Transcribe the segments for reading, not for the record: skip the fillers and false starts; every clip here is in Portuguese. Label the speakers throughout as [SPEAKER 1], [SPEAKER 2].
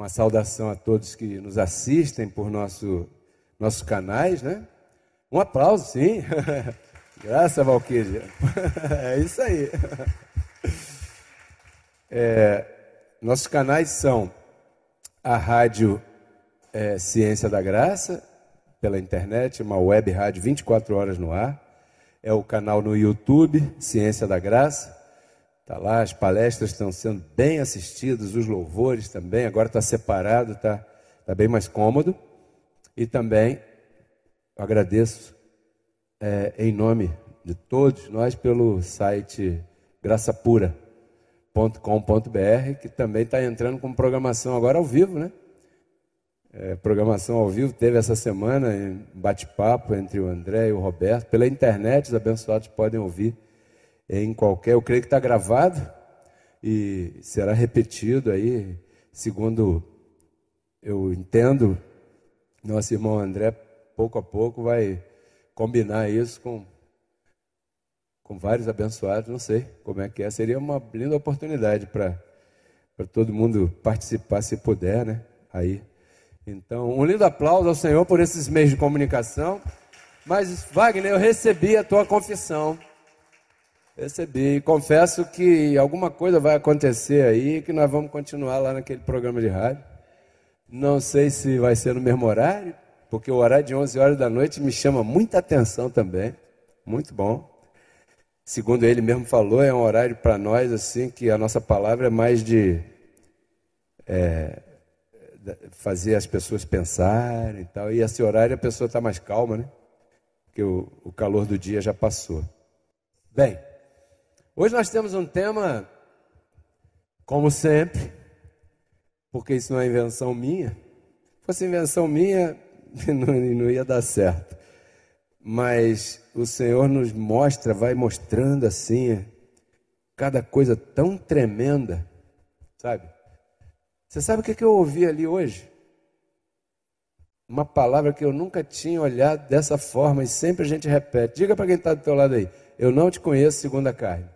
[SPEAKER 1] Uma saudação a todos que nos assistem por nossos canais, né? Um aplauso, sim. Graças, Valquíria. É isso aí. Nossos canais são a Rádio Ciência da Graça, pela internet, uma web rádio 24 horas no ar. É o canal no YouTube, Ciência da Graça. Está lá, as palestras estão sendo bem assistidas, os louvores também. Agora está separado, está bem mais cômodo. E também eu agradeço em nome de todos nós pelo site graçapura.com.br, que também está entrando com programação agora ao vivo, né? Programação ao vivo teve essa semana, em bate-papo entre o André e o Roberto. Pela internet, os abençoados podem ouvir em qualquer... Eu creio que está gravado e será repetido aí, segundo eu entendo. Nosso irmão André, pouco a pouco, vai combinar isso com vários abençoados. Não sei como é que é. Seria uma linda oportunidade para todo mundo participar, se puder, né? Aí. Então, um lindo aplauso ao Senhor por esses meios de comunicação. Mas, Wagner, eu recebi a tua confissão. Recebi. Confesso que alguma coisa vai acontecer aí, que nós vamos continuar lá naquele programa de rádio. Não sei se vai ser no mesmo horário, porque o horário de 11 horas da noite me chama muita atenção também. Muito bom. Segundo ele mesmo falou, é um horário para nós, assim, que a nossa palavra é mais de... fazer as pessoas pensarem e tal. E esse horário a pessoa está mais calma, né? Porque o calor do dia já passou. Bem, hoje nós temos um tema, como sempre, porque isso não é invenção minha. Se fosse invenção minha, não ia dar certo. Mas o Senhor nos mostra, vai mostrando assim, cada coisa tão tremenda, sabe? Você sabe o que eu ouvi ali hoje? Uma palavra que eu nunca tinha olhado dessa forma e sempre a gente repete. Diga para quem está do teu lado aí: eu não te conheço segundo a carne.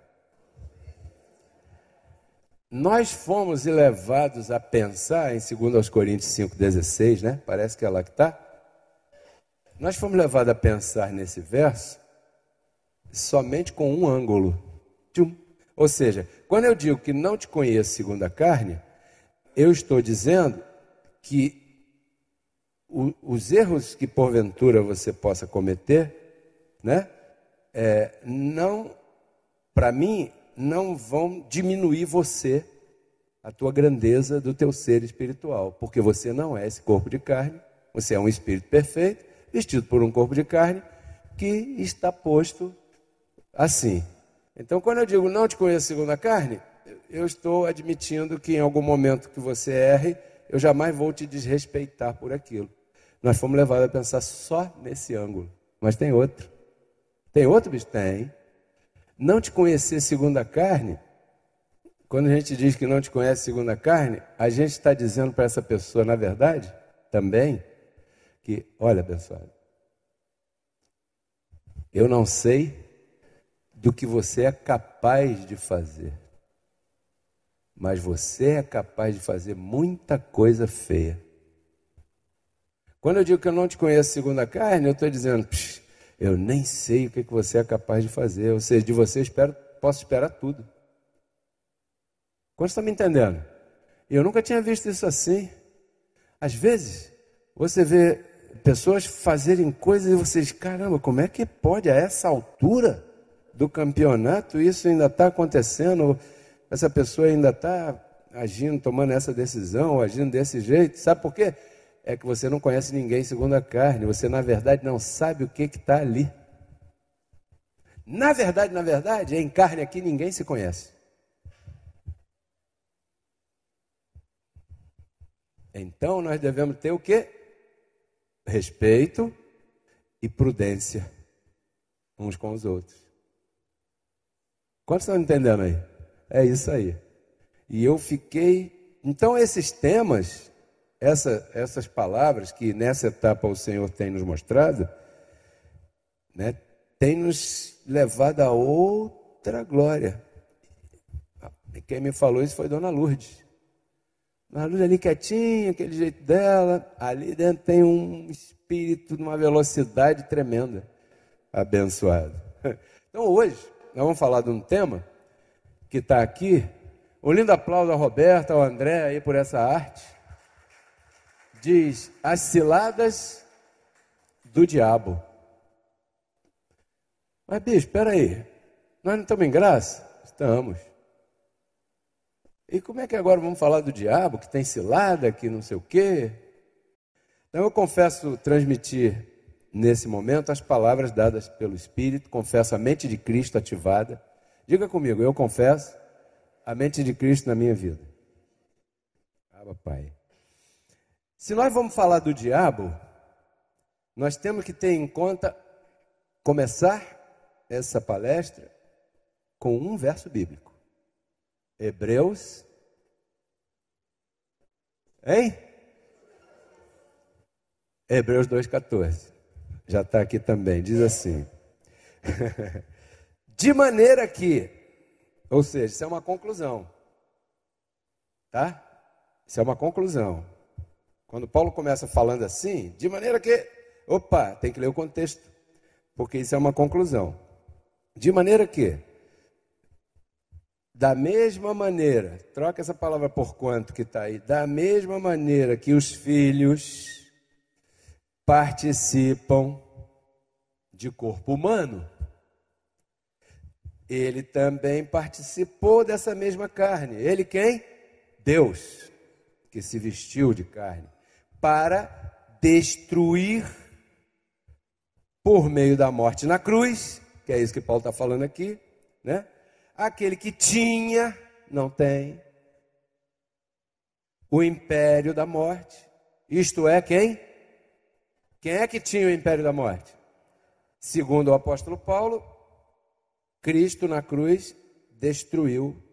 [SPEAKER 1] Nós fomos levados a pensar em 2 Coríntios 5,16, né? Parece que é lá que está. Nós fomos levados a pensar nesse verso somente com um ângulo. Ou seja, quando eu digo que não te conheço segundo a carne, eu estou dizendo que os erros que porventura você possa cometer, né? Não, para mim, não vão diminuir você, a tua grandeza do teu ser espiritual, porque você não é esse corpo de carne, você é um espírito perfeito, vestido por um corpo de carne, que está posto assim. Então, quando eu digo não te conheço segundo a carne, eu estou admitindo que em algum momento que você erre, eu jamais vou te desrespeitar por aquilo. Nós fomos levados a pensar só nesse ângulo. Mas tem outro. Tem outro, bicho? Tem. Não te conhecer segundo a carne, quando a gente diz que não te conhece segundo a carne, a gente está dizendo para essa pessoa, na verdade, também, que, olha, abençoado, eu não sei do que você é capaz de fazer, mas você é capaz de fazer muita coisa feia. Quando eu digo que eu não te conheço segundo a carne, eu estou dizendo, eu nem sei o que você é capaz de fazer. Ou seja, de você posso esperar tudo. Quantos estão me entendendo? Eu nunca tinha visto isso assim. Às vezes, você vê pessoas fazerem coisas e você diz, caramba, como é que pode a essa altura do campeonato isso ainda está acontecendo? Essa pessoa ainda está agindo, tomando essa decisão, agindo desse jeito. Sabe por quê? É que você não conhece ninguém segundo a carne. Você, na verdade, não sabe o que está ali. Na verdade, em carne aqui ninguém se conhece. Então, nós devemos ter o quê? Respeito e prudência uns com os outros. Quantos estão entendendo aí? É isso aí. E eu fiquei... Então, esses temas... Essas palavras que nessa etapa o Senhor tem nos mostrado, né, tem nos levado a outra glória. E quem me falou isso foi Dona Lourdes. Malu ali quietinha, aquele jeito dela, ali dentro tem um espírito numa velocidade tremenda, abençoado. Então hoje, nós vamos falar de um tema que está aqui. Um lindo aplauso ao Roberto, ao André aí por essa arte. Diz, as ciladas do diabo. Mas bicho, espera aí, nós não estamos em graça? Estamos. E como é que agora vamos falar do diabo, que tem cilada, que não sei o quê? Então eu confesso transmitir nesse momento as palavras dadas pelo Espírito, confesso a mente de Cristo ativada. Diga comigo, eu confesso a mente de Cristo na minha vida. Pai. Se nós vamos falar do diabo, nós temos que ter em conta começar essa palestra com um verso bíblico. Hebreus, hein? Hebreus 2,14. Já está aqui também, diz assim. De maneira que, ou seja, isso é uma conclusão. Tá? Isso é uma conclusão. Quando Paulo começa falando assim, de maneira que, opa, tem que ler o contexto, porque isso é uma conclusão. De maneira que, da mesma maneira, troca essa palavra por quanto que está aí, da mesma maneira que os filhos participam de corpo humano, ele também participou dessa mesma carne. Ele quem? Deus, que se vestiu de carne, para destruir por meio da morte na cruz, que é isso que Paulo está falando aqui, né? Aquele que tinha, não tem, o império da morte. Isto é quem? Quem é que tinha o império da morte? Segundo o apóstolo Paulo, Cristo na cruz destruiu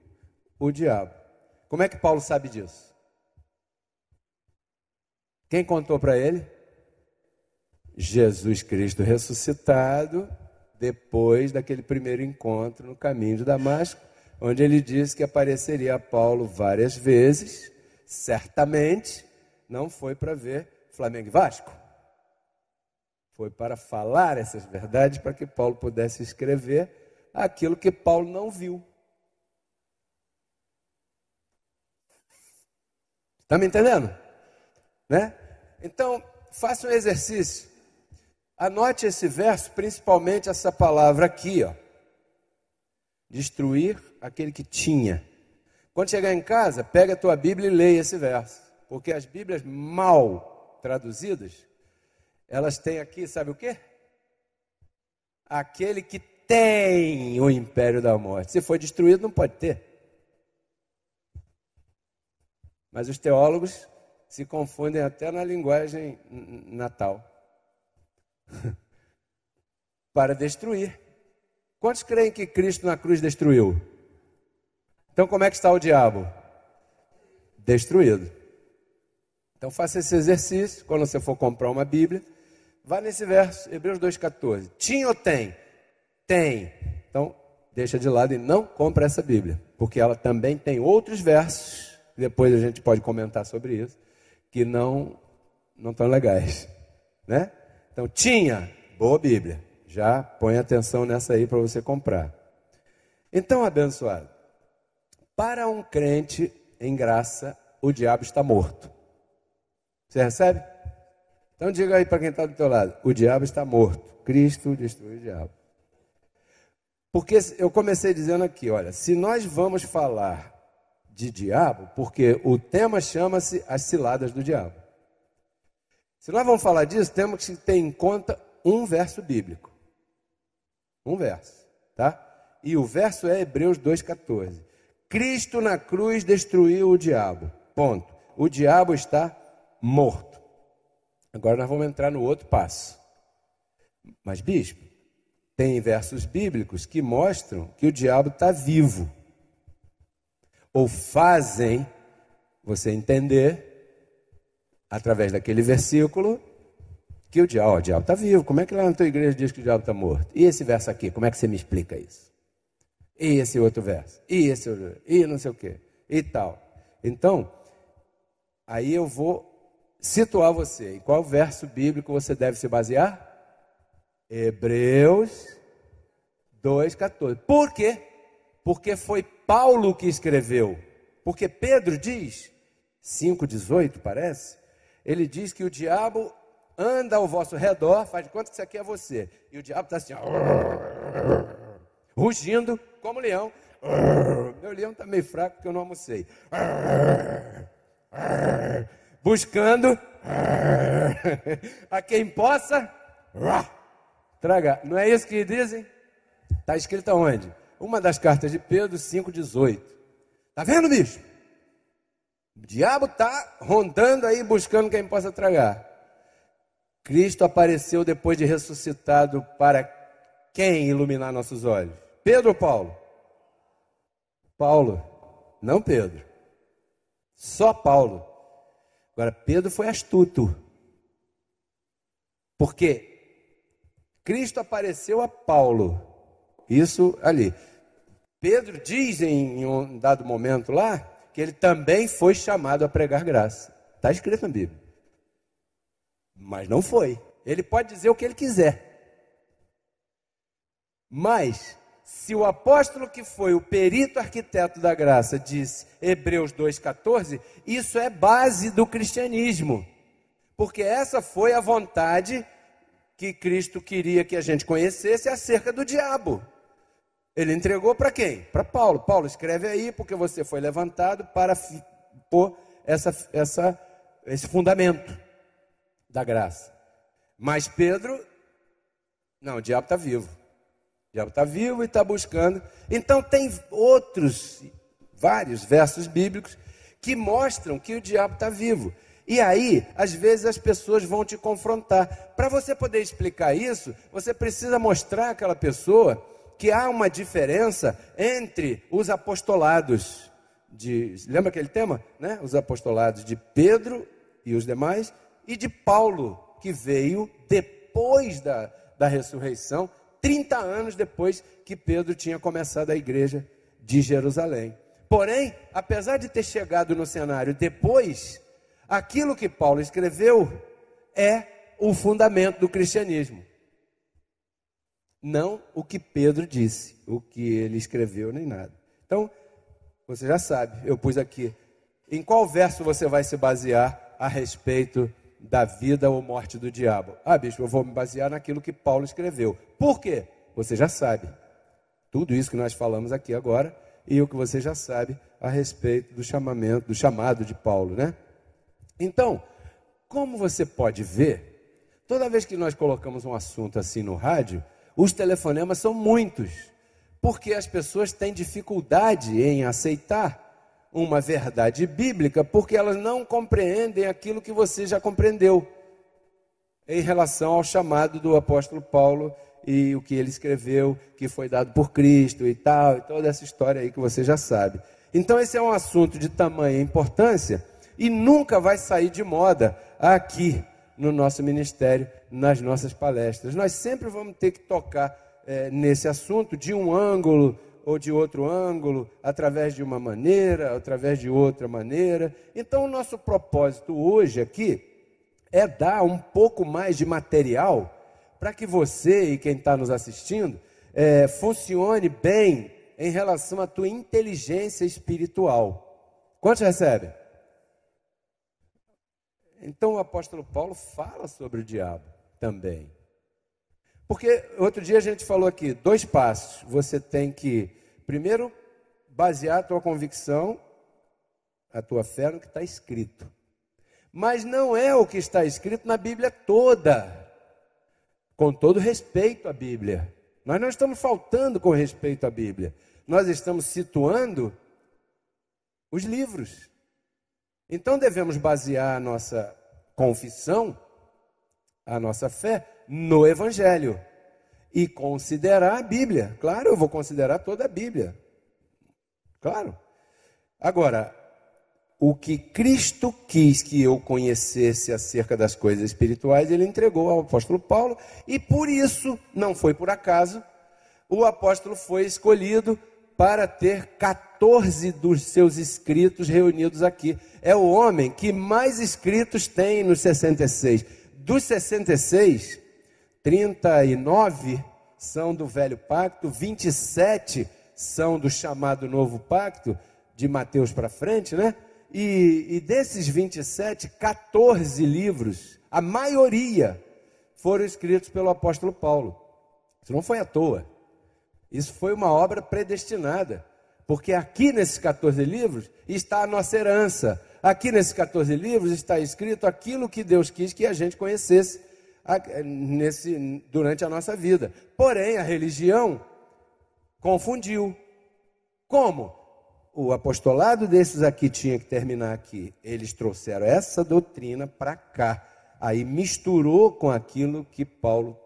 [SPEAKER 1] o diabo. Como é que Paulo sabe disso? Quem contou para ele? Jesus Cristo ressuscitado, depois daquele primeiro encontro no caminho de Damasco, onde ele disse que apareceria a Paulo várias vezes. Certamente não foi para ver Flamengo e Vasco. Foi para falar essas verdades para que Paulo pudesse escrever aquilo que Paulo não viu. Está me entendendo? Né? Então, faça um exercício. Anote esse verso, principalmente essa palavra aqui, ó. Destruir aquele que tinha. Quando chegar em casa, pega a tua Bíblia e leia esse verso. Porque as Bíblias mal traduzidas, elas têm aqui, sabe o quê? Aquele que tem o império da morte. Se foi destruído, não pode ter. Mas os teólogos se confundem até na linguagem natal. Para destruir. Quantos creem que Cristo na cruz destruiu? Então como é que está o diabo? Destruído. Então faça esse exercício, quando você for comprar uma Bíblia, vá nesse verso, Hebreus 2,14. Tinha ou tem? Tem. Então deixa de lado e não compra essa Bíblia, porque ela também tem outros versos, depois a gente pode comentar sobre isso, que não estão legais, né? Então, tinha, boa Bíblia. Já põe atenção nessa aí para você comprar. Então, abençoado, para um crente em graça, o diabo está morto. Você recebe? Então, diga aí para quem está do teu lado, o diabo está morto. Cristo destruiu o diabo. Porque eu comecei dizendo aqui, olha, se nós vamos falar de diabo, porque o tema chama-se as ciladas do diabo. Se nós vamos falar disso, temos que ter em conta um verso bíblico. Um verso, tá? E o verso é Hebreus 2,14. Cristo na cruz destruiu o diabo. Ponto. O diabo está morto. Agora nós vamos entrar no outro passo. Mas, bispo, tem versos bíblicos que mostram que o diabo está vivo. Ou fazem você entender, através daquele versículo, que o diabo está vivo. Como é que lá na tua igreja diz que o diabo está morto? E esse verso aqui, como é que você me explica isso? E esse outro verso? E esse outro? E não sei o quê? E tal. Então, Aí eu vou situar você. Em qual verso bíblico você deve se basear? Hebreus 2,14. Por quê? Porque foi Paulo que escreveu. Porque Pedro diz, 5,18 parece, ele diz que o diabo anda ao vosso redor, faz de conta que isso aqui é você. E o diabo está assim, rugindo como leão. Meu leão está meio fraco porque eu não almocei. Buscando a quem possa tragar. Não é isso que dizem? Está escrito aonde? Uma das cartas de Pedro 5,18. Está vendo, bicho? O diabo está rondando aí buscando quem possa tragar. Cristo apareceu depois de ressuscitado para quem iluminar nossos olhos? Pedro ou Paulo? Paulo, não Pedro. Só Paulo. Agora, Pedro foi astuto. Porque Cristo apareceu a Paulo. Isso ali. Pedro diz em um dado momento lá, que ele também foi chamado a pregar graça. Está escrito na Bíblia. Mas não foi. Ele pode dizer o que ele quiser. Mas, se o apóstolo que foi o perito arquiteto da graça disse Hebreus 2,14, isso é base do cristianismo. Porque essa foi a vontade que Cristo queria que a gente conhecesse acerca do diabo. Ele entregou para quem? Para Paulo. Paulo, escreve aí, porque você foi levantado para pôr esse fundamento da graça. Mas Pedro, não, o diabo está vivo. O diabo está vivo e está buscando. Então tem vários versos bíblicos que mostram que o diabo está vivo. E aí, às vezes as pessoas vão te confrontar. Para você poder explicar isso, você precisa mostrar àquela pessoa que há uma diferença entre os apostolados lembra aquele tema? Né? Os apostolados de Pedro e os demais, e de Paulo, que veio depois da ressurreição, 30 anos depois que Pedro tinha começado a igreja de Jerusalém. Porém, apesar de ter chegado no cenário depois, aquilo que Paulo escreveu é o fundamento do cristianismo. Não o que Pedro disse, o que ele escreveu, nem nada. Então, você já sabe, eu pus aqui. Em qual verso você vai se basear a respeito da vida ou morte do diabo? Ah, bicho, eu vou me basear naquilo que Paulo escreveu. Por quê? Você já sabe. Tudo isso que nós falamos aqui agora e o que você já sabe a respeito do chamado de Paulo, né? Então, como você pode ver, toda vez que nós colocamos um assunto assim no rádio, os telefonemas são muitos, porque as pessoas têm dificuldade em aceitar uma verdade bíblica, porque elas não compreendem aquilo que você já compreendeu em relação ao chamado do apóstolo Paulo e o que ele escreveu, que foi dado por Cristo e tal, e toda essa história aí que você já sabe. Então esse é um assunto de tamanha importância e nunca vai sair de moda aqui no nosso ministério, nas nossas palestras. Nós sempre vamos ter que tocar nesse assunto de um ângulo ou de outro ângulo, através de uma maneira, através de outra maneira. Então o nosso propósito hoje aqui é dar um pouco mais de material para que você e quem está nos assistindo funcione bem em relação à tua inteligência espiritual. Quantos recebem? Então o apóstolo Paulo fala sobre o diabo também. Porque outro dia a gente falou aqui, 2 passos. Você tem que, primeiro, basear a tua convicção, a tua fé no que está escrito. Mas não é o que está escrito na Bíblia toda. Com todo respeito à Bíblia. Nós não estamos faltando com respeito à Bíblia. Nós estamos situando os livros. Então devemos basear a nossa confissão, a nossa fé, no Evangelho. E considerar a Bíblia. Claro, eu vou considerar toda a Bíblia. Claro. Agora, o que Cristo quis que eu conhecesse acerca das coisas espirituais, Ele entregou ao apóstolo Paulo. E por isso, não foi por acaso, o apóstolo foi escolhido para ter 14 dos seus escritos reunidos aqui. É o homem que mais escritos tem nos 66. Dos 66, 39 são do Velho Pacto, 27 são do chamado Novo Pacto, de Mateus para frente, né? E desses 27, 14 livros, a maioria foram escritos pelo apóstolo Paulo. Isso não foi à toa. Isso foi uma obra predestinada. Porque aqui nesses 14 livros está a nossa herança. Aqui nesses 14 livros está escrito aquilo que Deus quis que a gente conhecesse durante a nossa vida. Porém, a religião confundiu. Como? O apostolado desses aqui tinha que terminar aqui. Eles trouxeram essa doutrina para cá. Aí misturou com aquilo que Paulo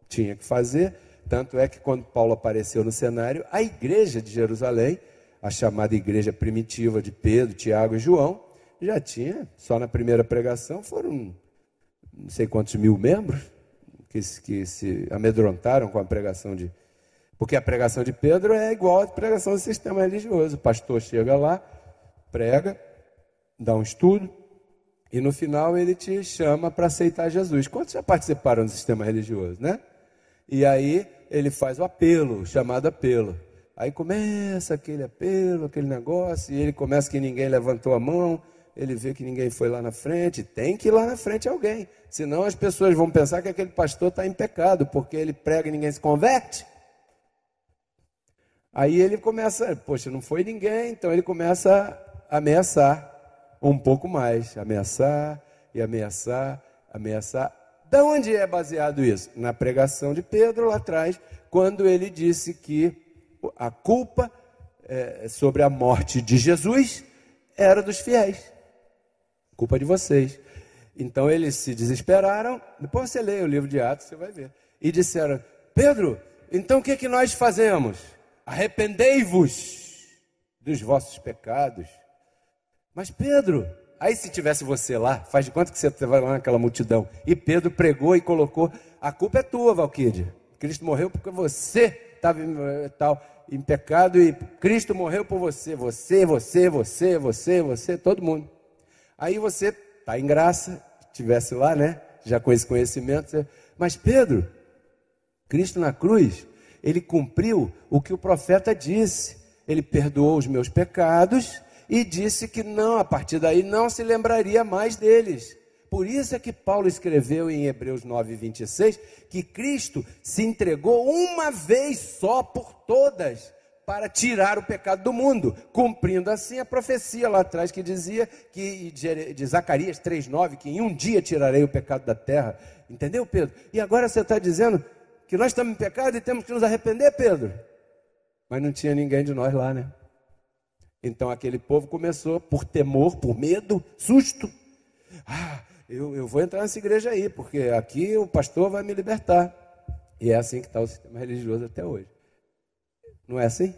[SPEAKER 1] tinha que fazer. Tanto é que quando Paulo apareceu no cenário, a igreja de Jerusalém, a chamada igreja primitiva de Pedro, Tiago e João, já tinha, só na primeira pregação, foram não sei quantos mil membros que se amedrontaram com a pregação de... Porque a pregação de Pedro é igual à pregação do sistema religioso. O pastor chega lá, prega, dá um estudo, e no final ele te chama para aceitar Jesus. Quantos já participaram do sistema religioso, né? E aí ele faz o apelo, o chamado apelo. Aí começa aquele apelo, aquele negócio, e ele começa que ninguém levantou a mão, ele vê que ninguém foi lá na frente, tem que ir lá na frente alguém. Senão as pessoas vão pensar que aquele pastor está em pecado, porque ele prega e ninguém se converte. Aí ele começa, poxa, não foi ninguém, então ele começa a ameaçar um pouco mais, ameaçar e ameaçar, ameaçar. Da onde é baseado isso? Na pregação de Pedro lá atrás, quando ele disse que a culpa sobre a morte de Jesus era dos fiéis, culpa de vocês. Então eles se desesperaram, depois você lê o livro de Atos, você vai ver, e disseram, Pedro, então o que é que nós fazemos? Arrependei-vos dos vossos pecados. Mas Pedro, aí se tivesse você lá, faz de conta que você vai lá naquela multidão, e Pedro pregou e colocou, a culpa é tua, Valquídia, Cristo morreu porque você estava em pecado e Cristo morreu por você, todo mundo. Aí você está em graça, estivesse lá, né, já com esse conhecimento, mas Pedro, Cristo na cruz, ele cumpriu o que o profeta disse, ele perdoou os meus pecados e disse que não, a partir daí não se lembraria mais deles. Por isso é que Paulo escreveu em Hebreus 9:26 que Cristo se entregou uma vez só por todas para tirar o pecado do mundo, cumprindo assim a profecia lá atrás que dizia que de Zacarias 3:9 que em um dia tirarei o pecado da terra. Entendeu, Pedro? E agora você está dizendo que nós estamos em pecado e temos que nos arrepender, Pedro? Mas não tinha ninguém de nós lá, né? Então aquele povo começou por temor, por medo, susto. Eu vou entrar nessa igreja aí, porque aqui o pastor vai me libertar. E é assim que está o sistema religioso até hoje. Não é assim?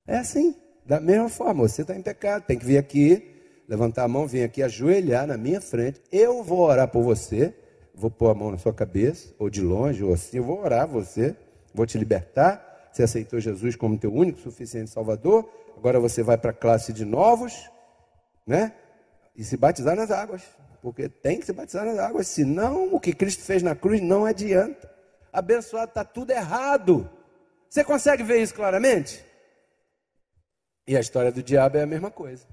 [SPEAKER 1] É assim, da mesma forma, você está em pecado, tem que vir aqui, levantar a mão, vir aqui ajoelhar na minha frente, eu vou orar por você, vou pôr a mão na sua cabeça, ou de longe, ou assim, eu vou orar por você, vou te libertar, você aceitou Jesus como teu único, suficiente Salvador, agora você vai para a classe de novos, né? E se batizar nas águas, porque tem que se batizar nas águas, senão o que Cristo fez na cruz não adianta. Abençoado, está tudo errado. Você consegue ver isso claramente? E a história do diabo é a mesma coisa.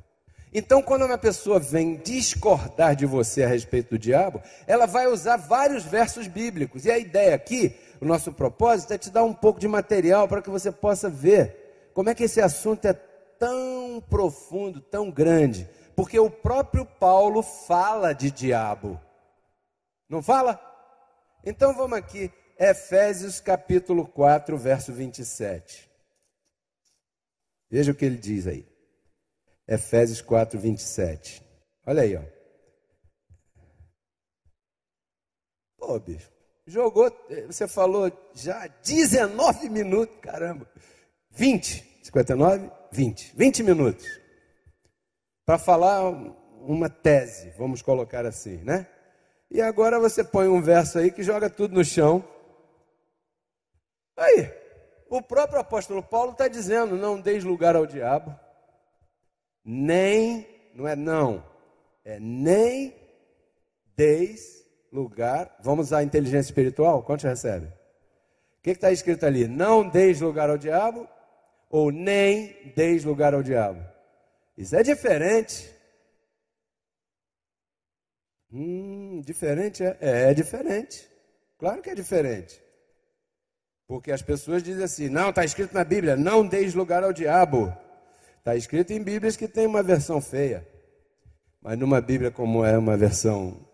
[SPEAKER 1] Então, quando uma pessoa vem discordar de você a respeito do diabo, ela vai usar vários versos bíblicos. E a ideia aqui, o nosso propósito, é te dar um pouco de material para que você possa ver como é que esse assunto é tão profundo, tão grande. Porque o próprio Paulo fala de diabo. Não fala? Então vamos aqui, Efésios capítulo 4, verso 27. Veja o que ele diz aí. Efésios 4, 27. Olha aí, ó. Pô, bicho, jogou, você falou já 19 minutos, caramba. 20, 59, 20. 20 minutos. Para falar uma tese, vamos colocar assim, né? E agora você põe um verso aí que joga tudo no chão. Aí, O próprio apóstolo Paulo está dizendo, não deis lugar ao diabo, nem, não é não, é nem deis lugar, vamos à inteligência espiritual, quantos recebem? O que está escrito ali? Não deis lugar ao diabo, ou nem deis lugar ao diabo. Isso é diferente. Diferente é diferente. Claro que é diferente. Porque as pessoas dizem assim, não, está escrito na Bíblia, não deis lugar ao diabo. Está escrito em Bíblias que tem uma versão feia. Mas numa Bíblia como é uma versão,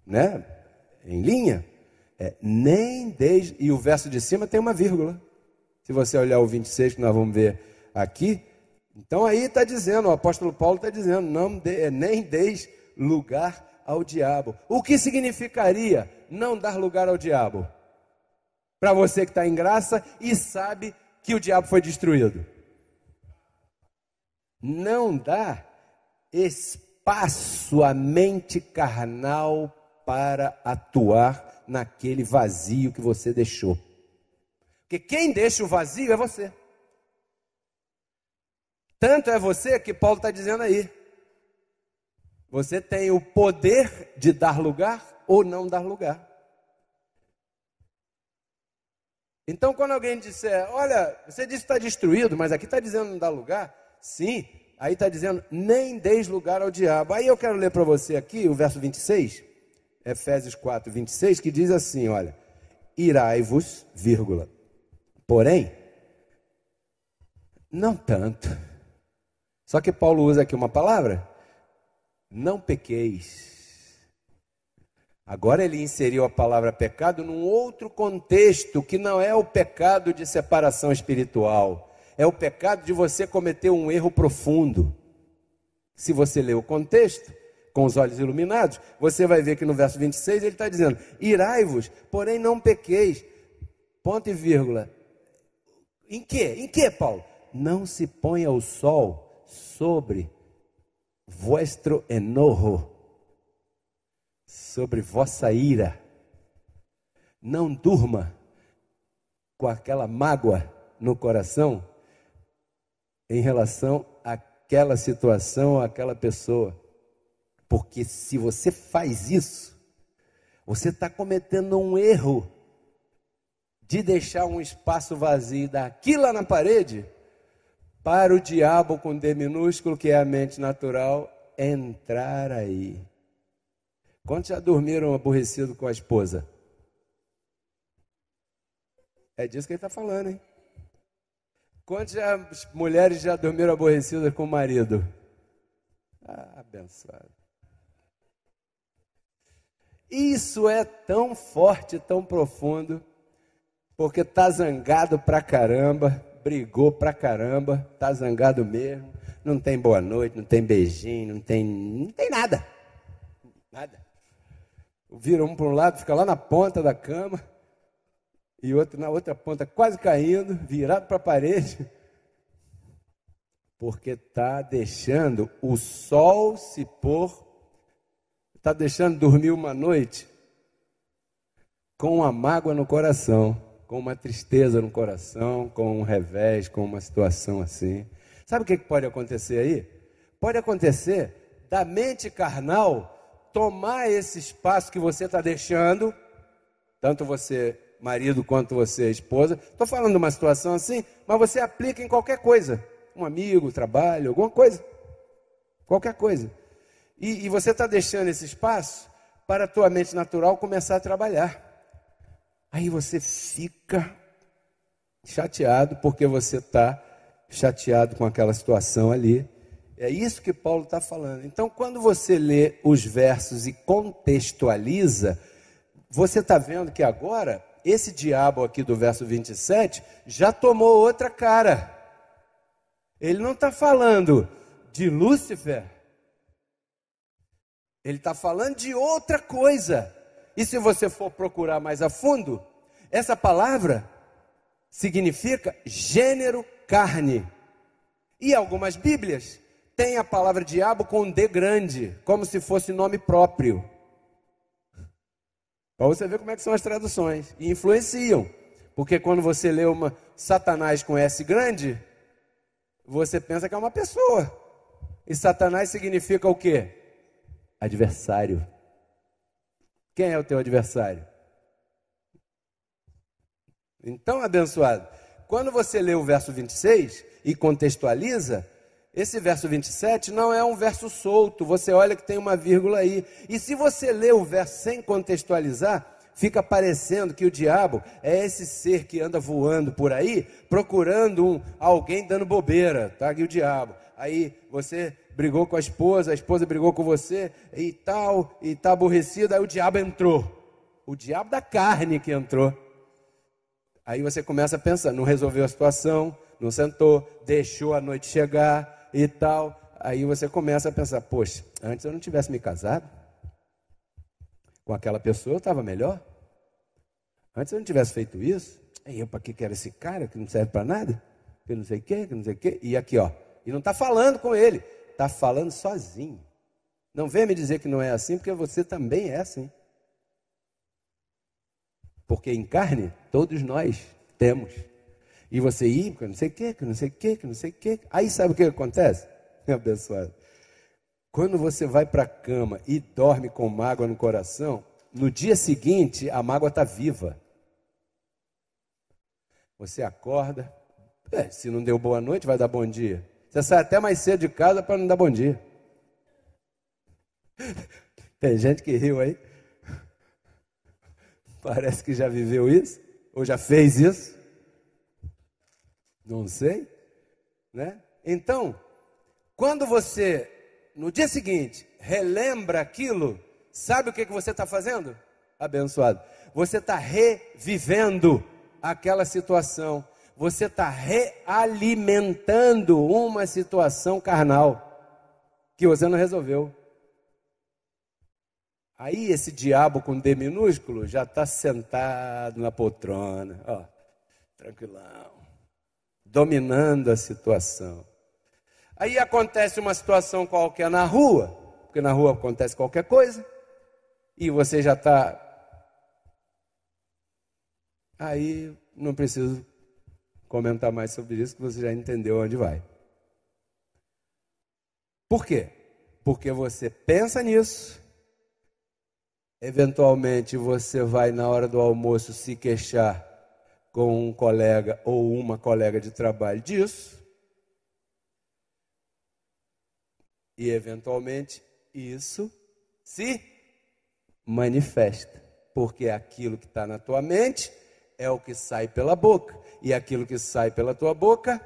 [SPEAKER 1] né, em linha, nem deis, e o verso de cima tem uma vírgula. Se você olhar o 26 que nós vamos ver aqui, então aí está dizendo, o apóstolo Paulo está dizendo, nem deis lugar ao diabo. O que significaria não dar lugar ao diabo? Para você que está em graça e sabe que o diabo foi destruído. Não dá espaço à mente carnal para atuar naquele vazio que você deixou. Porque quem deixa o vazio é você. Tanto é você que Paulo está dizendo aí. Você tem o poder de dar lugar ou não dar lugar. Então, quando alguém disser, olha, você disse que está destruído, mas aqui está dizendo não dá lugar. Sim, aí está dizendo, nem deis lugar ao diabo. Aí eu quero ler para você aqui o verso 26, Efésios 4, 26, que diz assim, olha, irai-vos, vírgula, porém, não tanto. Só que Paulo usa aqui uma palavra, não pequeis. Agora ele inseriu a palavra pecado num outro contexto, que não é o pecado de separação espiritual, é o pecado de você cometer um erro profundo. Se você ler o contexto, com os olhos iluminados, você vai ver que no verso 26 ele está dizendo, irai-vos, porém não pequeis, ponto e vírgula. Em que, Paulo? Não se ponha o sol sobre vuestro enojo, sobre vossa ira. Não durma com aquela mágoa no coração em relação àquela situação, àquela pessoa. Porque se você faz isso, você está cometendo um erro de deixar um espaço vazio daqui lá na parede para o diabo com D minúsculo, que é a mente natural, entrar aí. Quantos já dormiram aborrecido com a esposa? É disso que ele está falando, hein? Quantas mulheres já dormiram aborrecidas com o marido? Abençoado. Isso é tão forte, tão profundo, porque está zangado pra caramba, brigou pra caramba, está zangado mesmo, não tem boa noite, não tem beijinho, não tem nada. Nada. Vira um para um lado, fica lá na ponta da cama, e outro na outra ponta, quase caindo, virado para a parede, porque está deixando o sol se pôr, está deixando dormir uma noite com uma mágoa no coração, com uma tristeza no coração, com um revés, com uma situação assim. Sabe o que pode acontecer aí? Pode acontecer da mente carnal tomar esse espaço que você está deixando, tanto você, marido, quanto você, esposa. Estou falando de uma situação assim, mas você aplica em qualquer coisa. Um amigo, trabalho, alguma coisa. Qualquer coisa. E você está deixando esse espaço para a tua mente natural começar a trabalhar. Aí você fica chateado, porque você está chateado com aquela situação ali. É isso que Paulo está falando. Então, quando você lê os versos e contextualiza, você está vendo que agora, esse diabo aqui do verso 27, já tomou outra cara. Ele não está falando de Lúcifer. Ele está falando de outra coisa. E se você for procurar mais a fundo, essa palavra significa gênero carne. E algumas Bíblias tem a palavra diabo com um D grande, como se fosse nome próprio. Para você ver como é que são as traduções. E influenciam. Porque quando você lê uma Satanás com S grande, você pensa que é uma pessoa. E Satanás significa o quê? Adversário. Quem é o teu adversário? Então, abençoado, quando você lê o verso 26 e contextualiza, esse verso 27 não é um verso solto, você olha que tem uma vírgula aí. E se você lê o verso sem contextualizar, fica parecendo que o diabo é esse ser que anda voando por aí, procurando alguém dando bobeira, tá? E o diabo. Aí você brigou com a esposa brigou com você e tal, e está aborrecido, aí o diabo entrou. O diabo da carne que entrou. Aí você começa a pensar, não resolveu a situação, não sentou, deixou a noite chegar e tal. Aí você começa a pensar, poxa, antes eu não tivesse me casado com aquela pessoa, eu estava melhor. Antes eu não tivesse feito isso, aí eu para que quero esse cara que não serve para nada? Que não sei o quê, que não sei o quê. E aqui, ó, e não está falando com ele, está falando sozinho. Não venha me dizer que não é assim, porque você também é assim. Porque em carne, todos nós temos. E você ir, que não sei o quê, que não sei o quê, que não sei o quê. Aí sabe o que acontece? Meu abençoado. Quando você vai para a cama e dorme com mágoa no coração, no dia seguinte a mágoa está viva. Você acorda, se não deu boa noite, vai dar bom dia. Você sai até mais cedo de casa para não dar bom dia. Tem gente que riu aí. Parece que já viveu isso, ou já fez isso. Não sei, né? Então, quando você, no dia seguinte, relembra aquilo, sabe o que você está fazendo? Abençoado. Você está revivendo aquela situação. Você está realimentando uma situação carnal que você não resolveu. Aí esse diabo com D minúsculo já está sentado na poltrona, ó, tranquilão, dominando a situação. Aí acontece uma situação qualquer na rua, porque na rua acontece qualquer coisa, e você já está... Aí não preciso comentar mais sobre isso, que você já entendeu onde vai. Por quê? Porque você pensa nisso, eventualmente você vai na hora do almoço se queixar com um colega ou uma colega de trabalho disso, e eventualmente isso se manifesta, porque aquilo que está na tua mente é o que sai pela boca, e aquilo que sai pela tua boca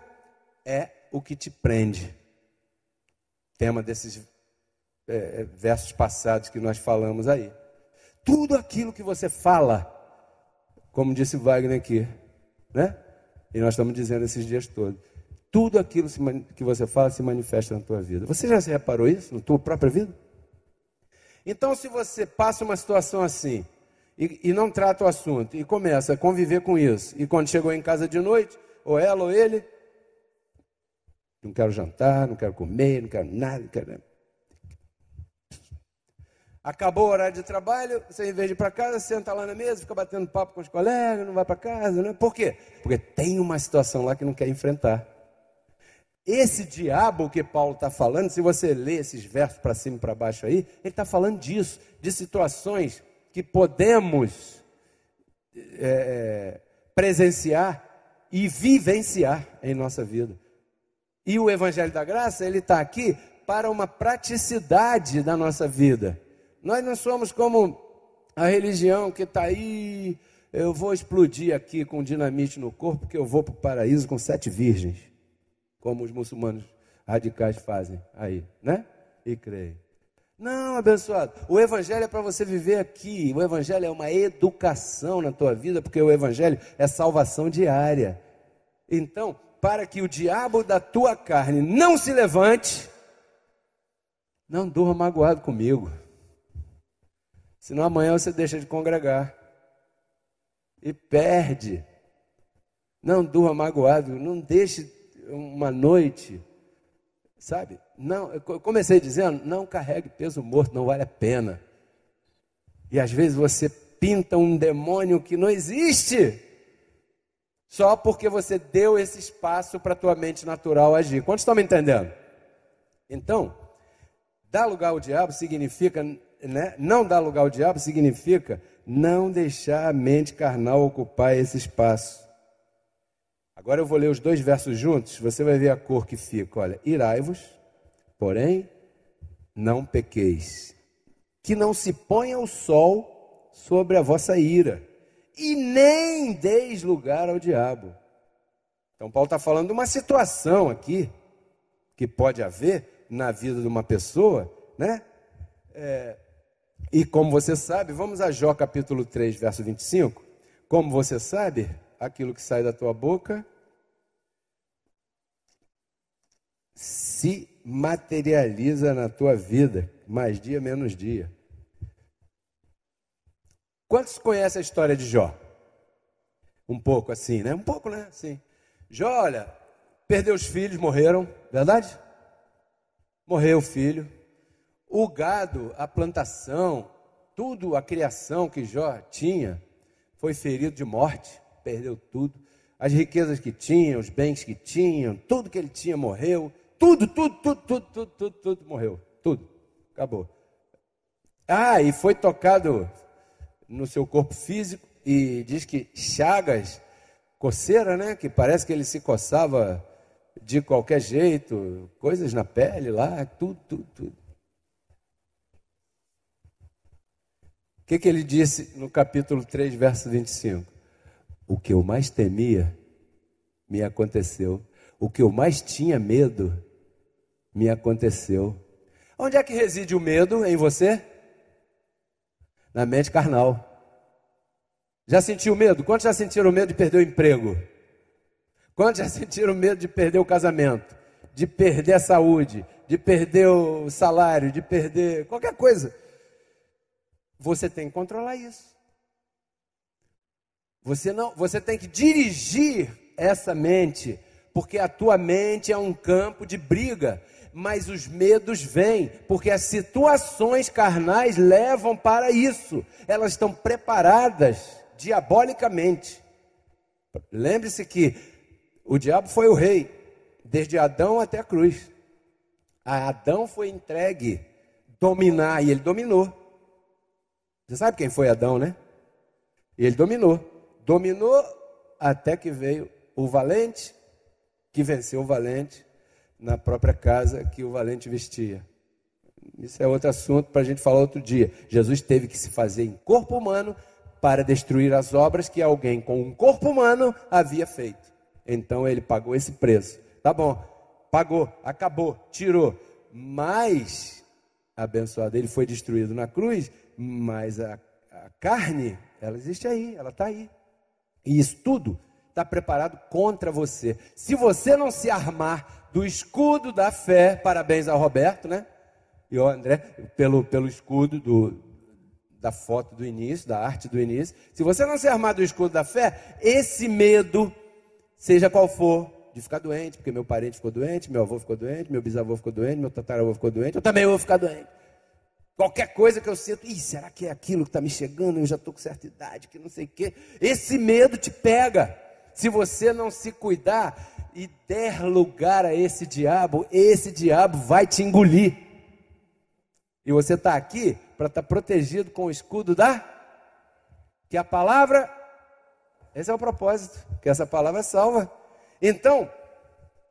[SPEAKER 1] é o que te prende. Tema desses versos passados que nós falamos aí. Tudo aquilo que você fala, como disse Wagner aqui, né? E nós estamos dizendo esses dias todos, tudo aquilo que você fala se manifesta na tua vida. Você já se reparou isso na tua própria vida? Então, se você passa uma situação assim, e não trata o assunto, e começa a conviver com isso, e quando chegou em casa de noite, ou ela ou ele, não quero jantar, não quero comer, não quero nada, não quero... Acabou o horário de trabalho, você em vez de ir para casa, senta lá na mesa, fica batendo papo com os colegas, não vai para casa, né? Por quê? Porque tem uma situação lá que não quer enfrentar. Esse diabo que Paulo está falando, se você ler esses versos para cima e para baixo aí, ele está falando disso, de situações que podemos presenciar e vivenciar em nossa vida. E o Evangelho da Graça, ele está aqui para uma praticidade da nossa vida. Nós não somos como a religião que está aí, eu vou explodir aqui com dinamite no corpo, porque eu vou para o paraíso com 7 virgens, como os muçulmanos radicais fazem aí, né? E creem. Não, abençoado, o Evangelho é para você viver aqui, o Evangelho é uma educação na tua vida, porque o Evangelho é salvação diária. Então, para que o diabo da tua carne não se levante, não durma magoado comigo. Senão amanhã você deixa de congregar e perde. Não durma magoado, não deixe uma noite, sabe? Não, eu comecei dizendo, não carregue peso morto, não vale a pena. E às vezes você pinta um demônio que não existe. Só porque você deu esse espaço para a tua mente natural agir. Quantos estão me entendendo? Então, dar lugar ao diabo significa, né? Não dar lugar ao diabo significa não deixar a mente carnal ocupar esse espaço. Agora eu vou ler os 2 versos juntos, você vai ver a cor que fica. Olha, irai-vos, porém não pequeis, que não se ponha o sol sobre a vossa ira, e nem deis lugar ao diabo. Então Paulo está falando de uma situação aqui, que pode haver na vida de uma pessoa, né? E como você sabe, vamos a Jó capítulo 3, verso 25. Como você sabe, aquilo que sai da tua boca se materializa na tua vida, mais dia, menos dia. Quantos conhecem a história de Jó? Um pouco assim, né? Um pouco, né? Assim. Jó, olha, perdeu os filhos, morreram, verdade? Morreu o filho. O gado, a plantação, tudo, a criação que Jó tinha, foi ferido de morte, perdeu tudo. As riquezas que tinha, os bens que tinham, tudo que ele tinha morreu. Tudo morreu. Tudo. Acabou. E foi tocado no seu corpo físico e diz que chagas, coceira, né? Que parece que ele se coçava de qualquer jeito, coisas na pele lá, tudo. O que ele disse no capítulo 3, verso 25? O que eu mais temia me aconteceu. O que eu mais tinha medo me aconteceu. Onde é que reside o medo em você? Na mente carnal. Já sentiu medo? Quantos já sentiram medo de perder o emprego? Quantos já sentiram medo de perder o casamento? De perder a saúde? De perder o salário? De perder qualquer coisa? Você tem que controlar isso. Você tem que dirigir essa mente, porque a tua mente é um campo de briga, mas os medos vêm, porque as situações carnais levam para isso. Elas estão preparadas diabolicamente. Lembre-se que o diabo foi o rei, desde Adão até a cruz. A Adão foi entregue dominar, e ele dominou. Você sabe quem foi Adão, né? E ele dominou até que veio o valente, que venceu o valente na própria casa que o valente vestia. Isso é outro assunto para a gente falar outro dia. Jesus teve que se fazer em corpo humano para destruir as obras que alguém com um corpo humano havia feito. Então ele pagou esse preço. Tá bom, pagou, acabou, tirou. Mas, abençoado, ele foi destruído na cruz, mas a carne, ela existe aí, ela está aí. E isso tudo está preparado contra você. Se você não se armar do escudo da fé, parabéns ao Roberto, né? E ao André, pelo escudo da foto do início, da arte do início. Se você não se armar do escudo da fé, esse medo, seja qual for, de ficar doente, porque meu parente ficou doente, meu avô ficou doente, meu bisavô ficou doente, meu tataravô ficou doente, eu também vou ficar doente. Qualquer coisa que eu sinto, será que é aquilo que está me chegando, eu já estou com certa idade, que não sei o quê. Esse medo te pega. Se você não se cuidar e der lugar a esse diabo vai te engolir. E você está aqui para estar protegido com o escudo que a palavra, esse é o propósito, que essa palavra salva. Então,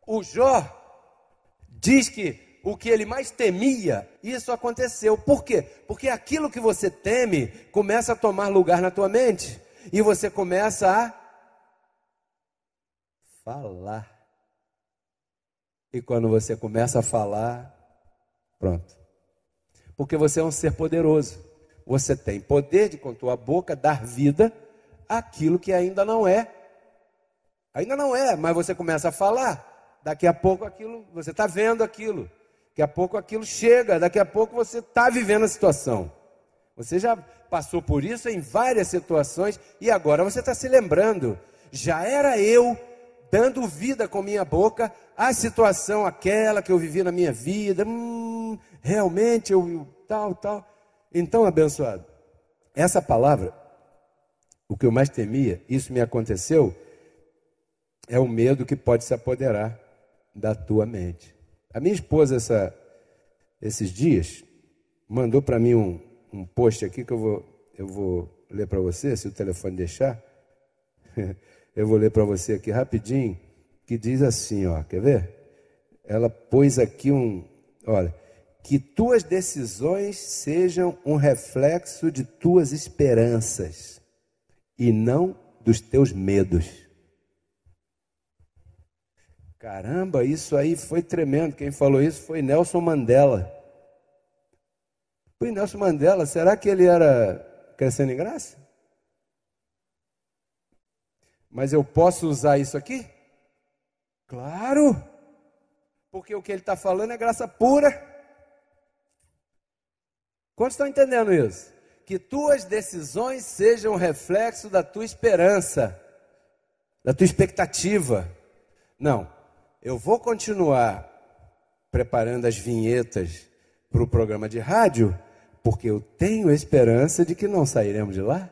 [SPEAKER 1] o Jó diz que o que ele mais temia, isso aconteceu. Por quê? Porque aquilo que você teme começa a tomar lugar na tua mente e você começa a falar. E quando você começa a falar, pronto. Porque você é um ser poderoso. Você tem poder de com tua boca dar vida àquilo que ainda não é. Ainda não é, mas você começa a falar. Daqui a pouco aquilo, você está vendo aquilo. Daqui a pouco aquilo chega, daqui a pouco você está vivendo a situação. Você já passou por isso em várias situações e agora você está se lembrando. Já era eu dando vida com minha boca à situação aquela que eu vivi na minha vida. Realmente eu tal. Então, abençoado, essa palavra, o que eu mais temia, isso me aconteceu, é o medo que pode se apoderar da tua mente. A minha esposa, esses dias, mandou para mim um post aqui que eu vou ler para você, se o telefone deixar. Eu vou ler para você aqui rapidinho, que diz assim, ó, quer ver? Ela pôs aqui olha, que tuas decisões sejam um reflexo de tuas esperanças e não dos teus medos. Caramba, isso aí foi tremendo. Quem falou isso foi Nelson Mandela. Foi Nelson Mandela, será que ele era Crescendo em Graça? Mas eu posso usar isso aqui? Claro! Porque o que ele está falando é graça pura. Quantos estão entendendo isso? Que tuas decisões sejam reflexo da tua esperança, da tua expectativa. Não, eu vou continuar preparando as vinhetas para o programa de rádio, porque eu tenho esperança de que não sairemos de lá.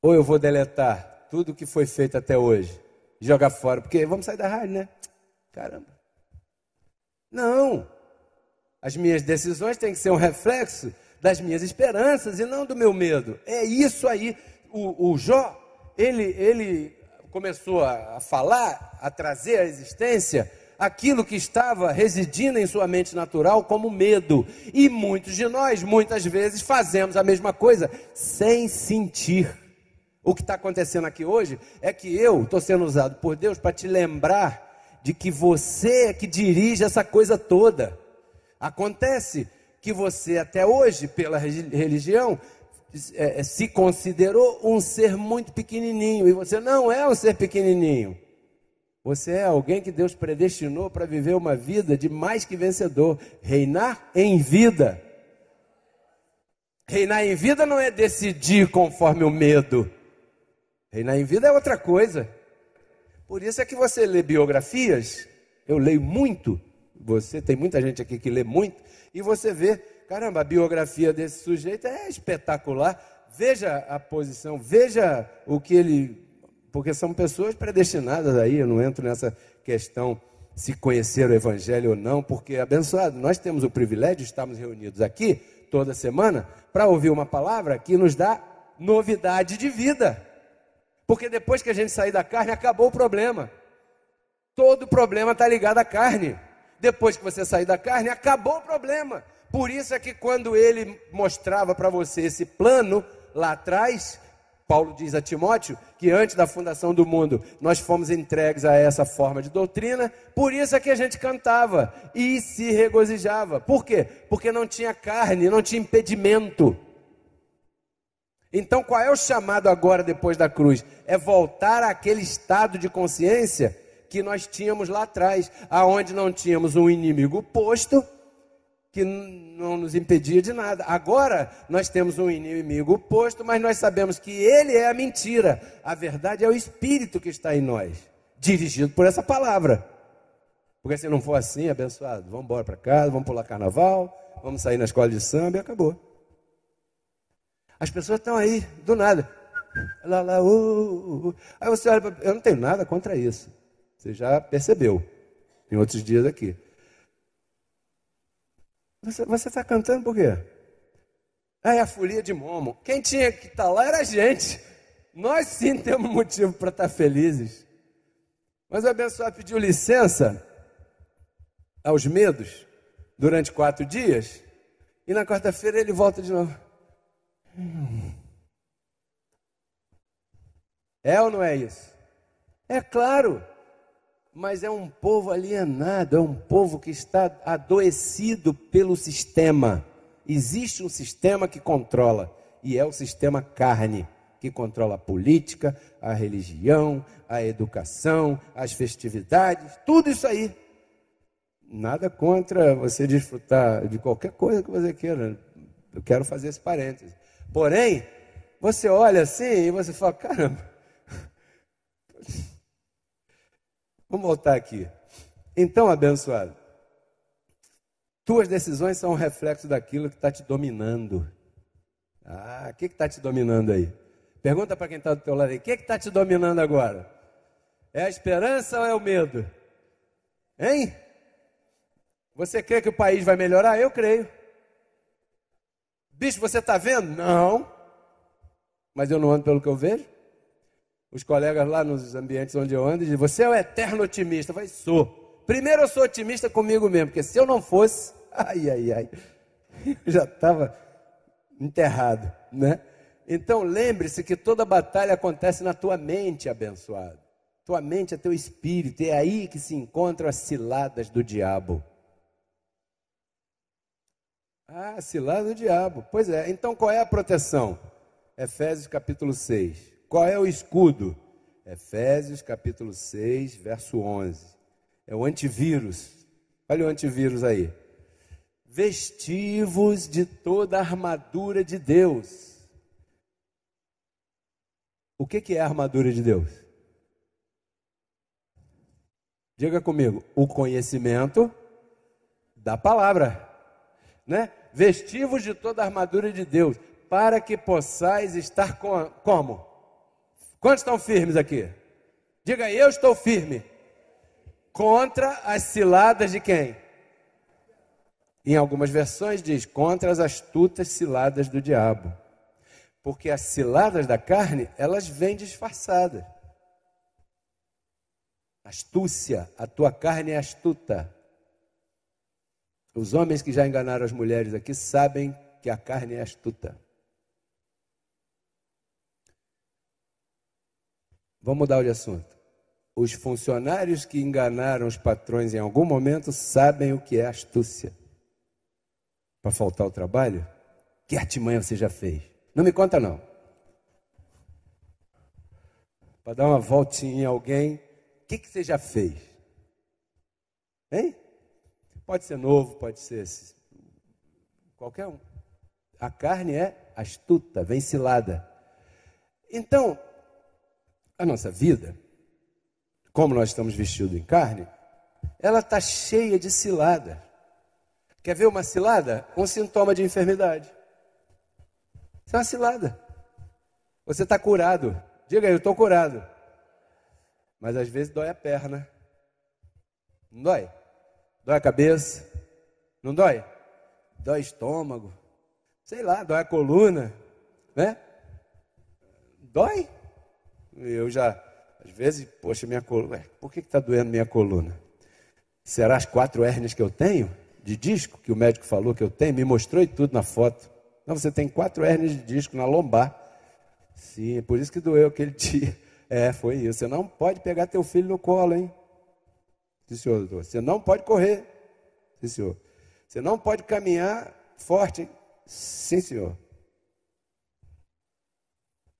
[SPEAKER 1] Ou eu vou deletar tudo que foi feito até hoje e jogar fora, porque vamos sair da rádio, né? Caramba. Não. As minhas decisões têm que ser um reflexo das minhas esperanças e não do meu medo. É isso aí. O Jó, ele começou a falar, a trazer à existência aquilo que estava residindo em sua mente natural como medo. E muitos de nós, muitas vezes, fazemos a mesma coisa sem sentir. O que está acontecendo aqui hoje é que eu estou sendo usado por Deus para te lembrar de que você é que dirige essa coisa toda. Acontece que você até hoje, pela religião, se considerou um ser muito pequenininho. E você não é um ser pequenininho. Você é alguém que Deus predestinou para viver uma vida de mais que vencedor. Reinar em vida. Reinar em vida não é decidir conforme o medo. Reinar em vida é outra coisa. Por isso é que você lê biografias. Eu leio muito. Tem muita gente aqui que lê muito. E você vê, caramba, a biografia desse sujeito é espetacular. Veja a posição, veja o que ele... Porque são pessoas predestinadas aí. Eu não entro nessa questão se conhecer o evangelho ou não. Porque, abençoado, nós temos o privilégio de estarmos reunidos aqui toda semana para ouvir uma palavra que nos dá novidade de vida. Porque depois que a gente sair da carne, acabou o problema. Todo problema está ligado à carne. Depois que você sair da carne, acabou o problema. Por isso é que quando ele mostrava para você esse plano lá atrás, Paulo diz a Timóteo que antes da fundação do mundo nós fomos entregues a essa forma de doutrina. Por isso é que a gente cantava e se regozijava. Por quê? Porque não tinha carne, não tinha impedimento. Então qual é o chamado agora depois da cruz? É voltar àquele estado de consciência que nós tínhamos lá atrás, aonde não tínhamos um inimigo posto, que não nos impedia de nada. Agora nós temos um inimigo posto, mas nós sabemos que ele é a mentira. A verdade é o Espírito que está em nós, dirigido por essa palavra. Porque se não for assim, abençoado, vamos embora para casa, vamos pular carnaval, vamos sair na escola de samba e acabou. As pessoas estão aí, do nada. Lá, lá, Aí você olha, eu não tenho nada contra isso. Você já percebeu em outros dias aqui. Você está cantando por quê? É a folia de Momo. Quem tinha que estar lá era a gente. Nós sim temos motivo para estar felizes. Mas o abençoado pediu licença aos medos durante 4 dias. E na quarta-feira ele volta de novo. É ou não é isso? É claro. Mas é um povo alienado, é um povo que está adoecido pelo sistema. Existe um sistema que controla, e é o sistema carne, que controla a política, a religião, a educação, as festividades, tudo isso aí. Nada contra você desfrutar de qualquer coisa que você queira. Eu quero fazer esse parêntese. Porém, você olha assim e você fala, caramba, vamos voltar aqui. Então, abençoado, tuas decisões são um reflexo daquilo que está te dominando. O que está te dominando aí? Pergunta para quem está do teu lado aí, o que está te dominando agora? É a esperança ou é o medo? Hein? Você crê que o país vai melhorar? Eu creio. Bicho, você está vendo? Não. Mas eu não ando pelo que eu vejo. Os colegas lá nos ambientes onde eu ando dizem, você é o eterno otimista. Eu falei, sou. Primeiro eu sou otimista comigo mesmo, porque se eu não fosse, eu já estava enterrado, né? Então lembre-se que toda batalha acontece na tua mente, abençoado. Tua mente é teu espírito, é aí que se encontram as ciladas do diabo. Ah, cilada do diabo. Pois é, então qual é a proteção? Efésios capítulo 6. Qual é o escudo? Efésios capítulo 6, verso 11. É o antivírus. Olha o antivírus aí. Vestivos de toda a armadura de Deus. O que é a armadura de Deus? Diga comigo, o conhecimento da palavra, né? Vestivos de toda a armadura de Deus, para que possais estar como? Quantos estão firmes aqui? Diga aí, eu estou firme. Contra as ciladas de quem? Em algumas versões diz, contra as astutas ciladas do diabo. Porque as ciladas da carne, elas vêm disfarçadas. Astúcia, a tua carne é astuta. Os homens que já enganaram as mulheres aqui sabem que a carne é astuta. Vamos mudar de assunto. Os funcionários que enganaram os patrões em algum momento sabem o que é astúcia. Para faltar ao trabalho? Que artimanha você já fez? Não me conta não. Para dar uma voltinha em alguém, o que você já fez? Hein? Pode ser novo, pode ser qualquer um. A carne é astuta, vem cilada. Então, a nossa vida, como nós estamos vestidos em carne, ela está cheia de cilada. Quer ver uma cilada? Um sintoma de enfermidade. Isso é uma cilada. Você está curado. Diga aí, eu estou curado. Mas às vezes dói a perna. Não dói? Dói a cabeça? Não dói? Dói o estômago? Sei lá, dói a coluna, né? Dói? Eu já, às vezes, poxa, minha coluna, por que está doendo minha coluna? Será as 4 hérnias que eu tenho de disco, que o médico falou que eu tenho, me mostrou e tudo na foto. Não, você tem 4 hérnias de disco na lombar. Sim, é por isso que doeu aquele dia. É, foi isso. Você não pode pegar teu filho no colo, hein? Sim, senhor, doutor. Você não pode correr. Sim, senhor. Você não pode caminhar forte, hein? Sim, senhor.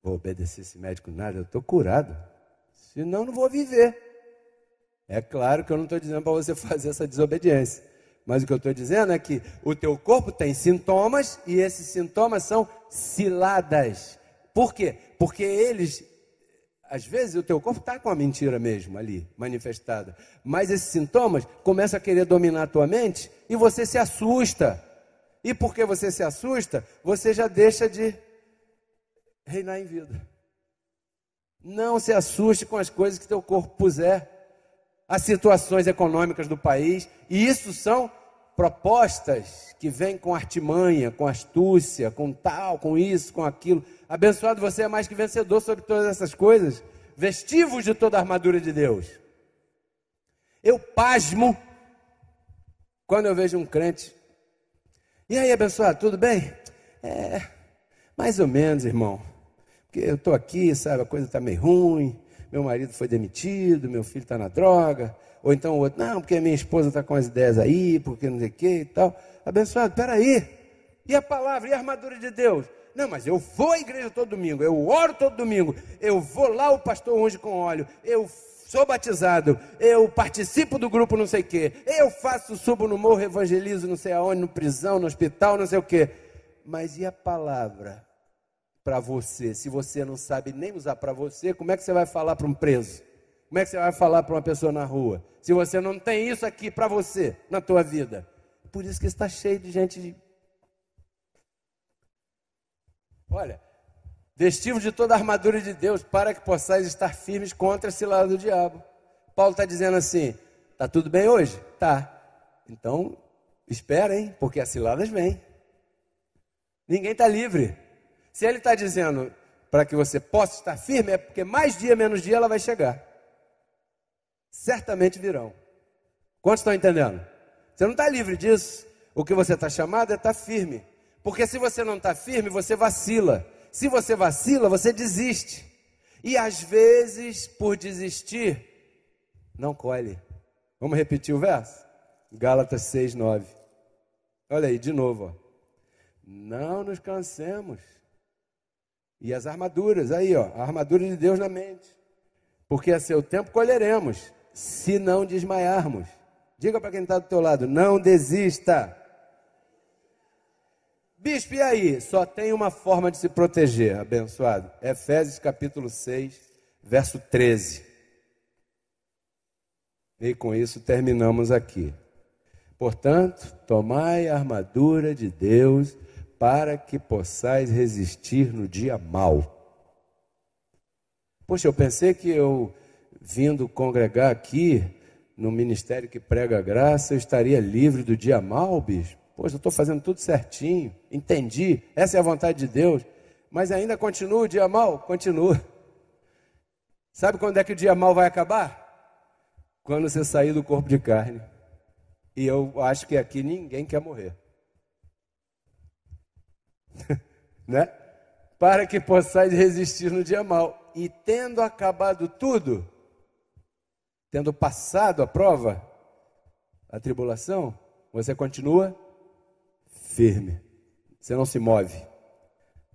[SPEAKER 1] Vou obedecer esse médico nada, eu estou curado. Senão não vou viver. É claro que eu não estou dizendo para você fazer essa desobediência. Mas o que eu estou dizendo é que o teu corpo tem sintomas e esses sintomas são ciladas. Por quê? Porque eles, às vezes o teu corpo está com a mentira mesmo ali, manifestada. Mas esses sintomas começam a querer dominar a tua mente e você se assusta. E porque você se assusta, você já deixa de reinar em vida. Não se assuste com as coisas que teu corpo puser. As situações econômicas do país. E isso são propostas que vêm com artimanha, com astúcia, com tal, com isso, com aquilo. Abençoado, você é mais que vencedor sobre todas essas coisas. Vestivos de toda a armadura de Deus. Eu pasmo quando eu vejo um crente. E aí, abençoado, tudo bem? Mais ou menos, irmão. Porque eu estou aqui, sabe, a coisa está meio ruim. Meu marido foi demitido, meu filho está na droga. Ou então o outro, não, porque minha esposa está com as ideias aí, porque não sei o que e tal. Abençoado, peraí. E a palavra, e a armadura de Deus? Não, mas eu vou à igreja todo domingo, eu oro todo domingo, eu vou lá, o pastor unge com óleo, eu sou batizado, eu participo do grupo não sei o que, eu subo no morro, evangelizo não sei aonde, no prisão, no hospital, não sei o que. Mas e a palavra para você? Se você não sabe nem usar para você, como é que você vai falar para um preso? Como é que você vai falar para uma pessoa na rua? Se você não tem isso aqui para você, na tua vida. Por isso que está cheio de gente. Olha, Vestimos de toda a armadura de Deus para que possais estar firmes contra a cilada do diabo. Paulo está dizendo assim, está tudo bem hoje? Tá. Então, espera, hein, porque as ciladas vêm. Ninguém está livre. Se ele está dizendo para que você possa estar firme, é porque mais dia, menos dia ela vai chegar. Certamente virão. Quantos estão entendendo? Você não está livre disso. O que você está chamado é estar firme. Porque se você não está firme, você vacila. Se você vacila, você desiste. E às vezes, por desistir, não colhe. Vamos repetir o verso? Gálatas 6:9. Olha aí, de novo. Ó. Não nos cansemos. E as armaduras, aí ó, a armadura de Deus na mente. Porque a seu tempo colheremos, se não desmaiarmos. Diga para quem está do teu lado, não desista. Bispo, e aí? Só tem uma forma de se proteger, abençoado. Efésios capítulo 6, verso 13. E com isso terminamos aqui. Portanto, tomai a armadura de Deus para que possais resistir no dia mau. Poxa, eu pensei que eu, vindo congregar aqui, no ministério que prega a graça, eu estaria livre do dia mau, bispo. Poxa, eu estou fazendo tudo certinho, entendi, essa é a vontade de Deus, mas ainda continua o dia mau? Continua. Sabe quando é que o dia mau vai acabar? Quando você sair do corpo de carne. E eu acho que aqui ninguém quer morrer. Né? Para que possais resistir no dia mau. E tendo acabado tudo, tendo passado a prova, a tribulação, você continua firme. Você não se move.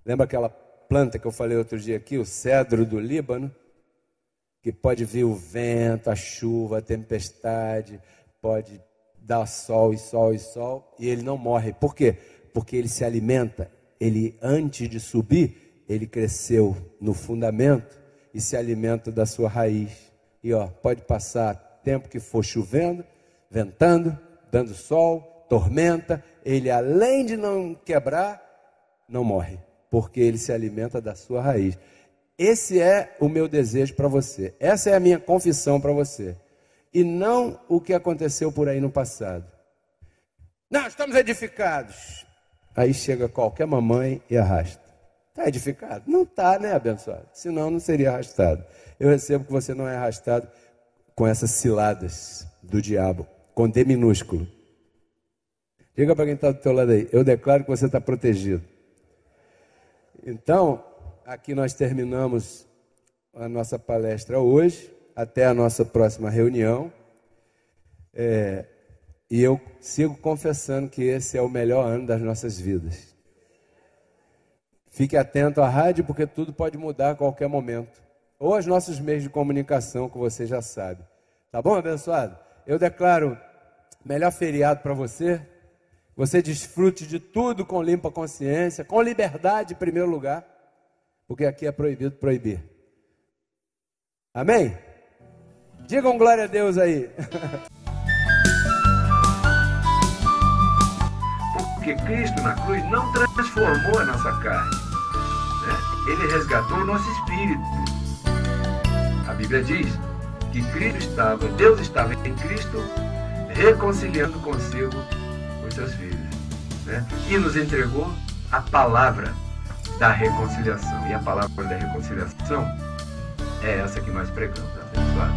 [SPEAKER 1] Lembra aquela planta que eu falei outro dia aqui, o cedro do Líbano? Que pode vir o vento, a chuva, a tempestade, pode dar sol e sol e sol, e ele não morre. Por quê? Porque ele se alimenta. Ele, antes de subir, ele cresceu no fundamento e se alimenta da sua raiz. E ó, pode passar tempo que for chovendo, ventando, dando sol, tormenta, ele além de não quebrar, não morre, porque ele se alimenta da sua raiz. Esse é o meu desejo para você, essa é a minha confissão para você, e não o que aconteceu por aí no passado. Não, estamos edificados. Aí chega qualquer mamãe e arrasta. Está edificado? Não está, né, abençoado? Senão não seria arrastado. Eu recebo que você não é arrastado com essas ciladas do diabo, com D minúsculo. Diga para quem está do teu lado aí, eu declaro que você está protegido. Então, aqui nós terminamos a nossa palestra hoje, até a nossa próxima reunião. E eu sigo confessando que esse é o melhor ano das nossas vidas. Fique atento à rádio, porque tudo pode mudar a qualquer momento. Ou aos nossos meios de comunicação, que você já sabe. Tá bom, abençoado? Eu declaro melhor feriado para você. Você desfrute de tudo com limpa consciência, com liberdade em primeiro lugar, porque aqui é proibido proibir. Amém? Digam glória a Deus aí. Porque Cristo na cruz não transformou a nossa carne, né? Ele resgatou o nosso espírito. A Bíblia diz que Deus estava em Cristo reconciliando consigo os seus filhos, né? E nos entregou a palavra da reconciliação. E a palavra da reconciliação é essa que nós pregamos, abençoado.